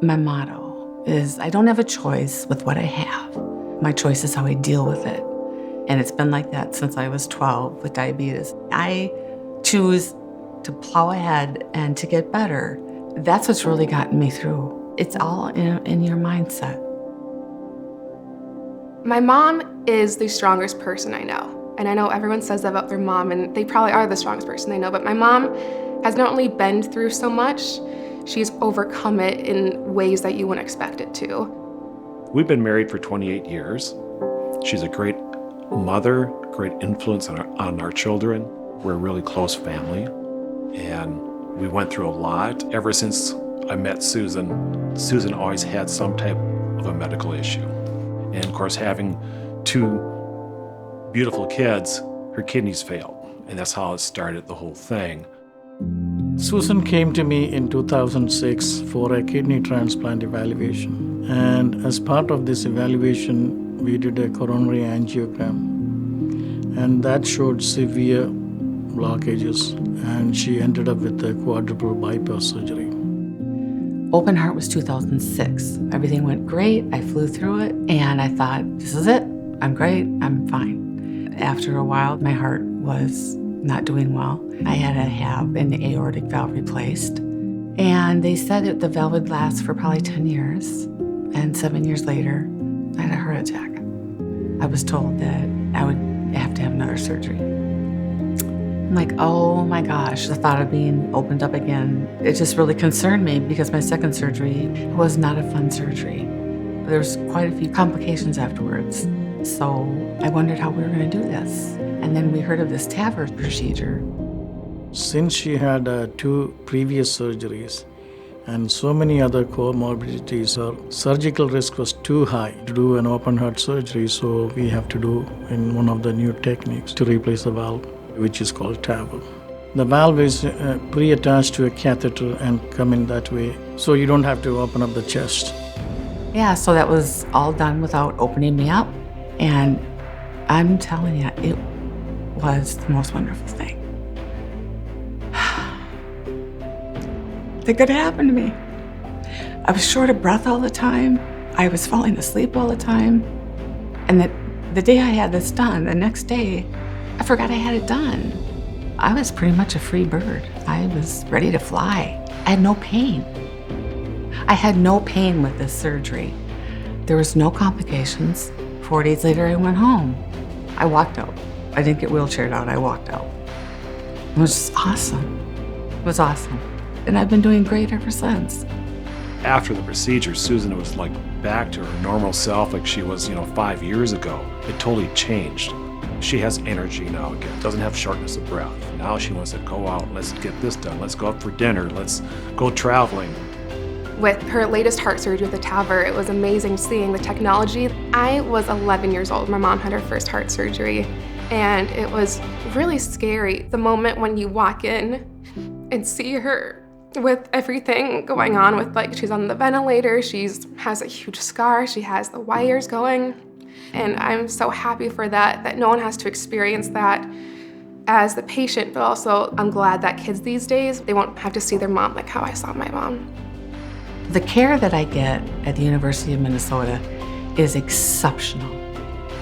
My motto is I don't have a choice with what I have. My choice is how I deal with it. And it's been like that since I was 12 with diabetes. I choose to plow ahead and to get better. That's what's really gotten me through. It's all in your mindset. My mom is the strongest person I know. And I know everyone says that about their mom, and they probably are the strongest person they know, but my mom has not only been through so much, she's overcome it in ways that you wouldn't expect it to. We've been married for 28 years. She's a great mother, great influence on our children. We're a really close family, and we went through a lot. Ever since I met Susan, Susan always had some type of a medical issue. And of course, having two beautiful kids, her kidneys failed, and that's how it started, the whole thing. Susan came to me in 2006 for a kidney transplant evaluation. And as part of this evaluation, we did a coronary angiogram. And that showed severe blockages, and she ended up with a quadruple bypass surgery. Open heart was 2006. Everything went great. I flew through it, and I thought, this is it. I'm great. I'm fine. After a while, my heart was not doing well. I had to have an aortic valve replaced, and they said that the valve would last for probably 10 years, and 7 years later, I had a heart attack. I was told that I would have to have another surgery. I'm like, oh my gosh, the thought of being opened up again, it just really concerned me because my second surgery was not a fun surgery. There was quite a few complications afterwards. So I wondered how we were going to do this. And then we heard of this TAVR procedure. Since she had 2 previous surgeries and so many other comorbidities, her surgical risk was too high to do an open heart surgery, so we have to do in one of the new techniques to replace the valve, which is called TAVR. The valve is pre-attached to a catheter and come in that way, so you don't have to open up the chest. Yeah, so that was all done without opening me up. And I'm telling you, it was the most wonderful thing that could happen to me. I was short of breath all the time. I was falling asleep all the time. And the day I had this done, the next day, I forgot I had it done. I was pretty much a free bird. I was ready to fly. I had no pain. I had no pain with this surgery. There was no complications. 4 days later, I went home. I walked out. I didn't get wheelchaired out, I walked out. It was just awesome. It was awesome. And I've been doing great ever since. After the procedure, Susan was like back to her normal self like she was, 5 years ago. It totally changed. She has energy now again, doesn't have shortness of breath. Now she wants to go out, let's get this done, let's go out for dinner, let's go traveling. With her latest heart surgery with the TAVR, it was amazing seeing the technology. I was 11 years old. My mom had her first heart surgery, and it was really scary. The moment when you walk in and see her with everything going on with, she's on the ventilator, has a huge scar, she has the wires going. And I'm so happy for that no one has to experience that as the patient, but also I'm glad that kids these days, they won't have to see their mom like how I saw my mom. The care that I get at the University of Minnesota is exceptional.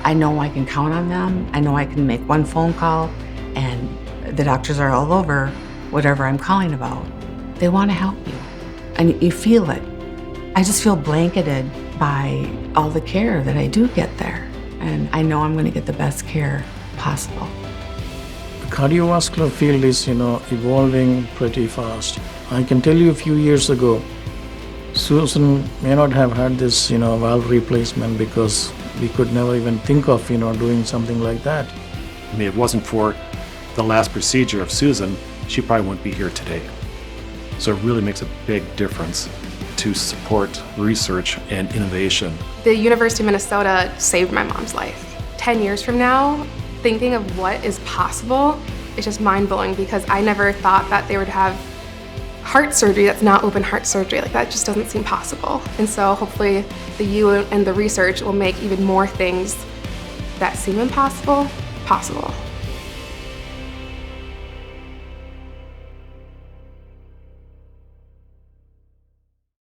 I know I can count on them. I know I can make one phone call, and the doctors are all over whatever I'm calling about. They want to help you, and you feel it. I just feel blanketed by all the care that I do get there, and I know I'm going to get the best care possible. The cardiovascular field is, evolving pretty fast. I can tell you a few years ago, Susan may not have had this, valve replacement because we could never even think of, doing something like that. I mean, if it wasn't for the last procedure of Susan, she probably wouldn't be here today. So it really makes a big difference to support research and innovation. The University of Minnesota saved my mom's life. 10 years from now, thinking of what is possible is just mind-blowing because I never thought that they would have heart surgery that's not open heart surgery. That just doesn't seem possible. And so hopefully the U and the research will make even more things that seem impossible, possible.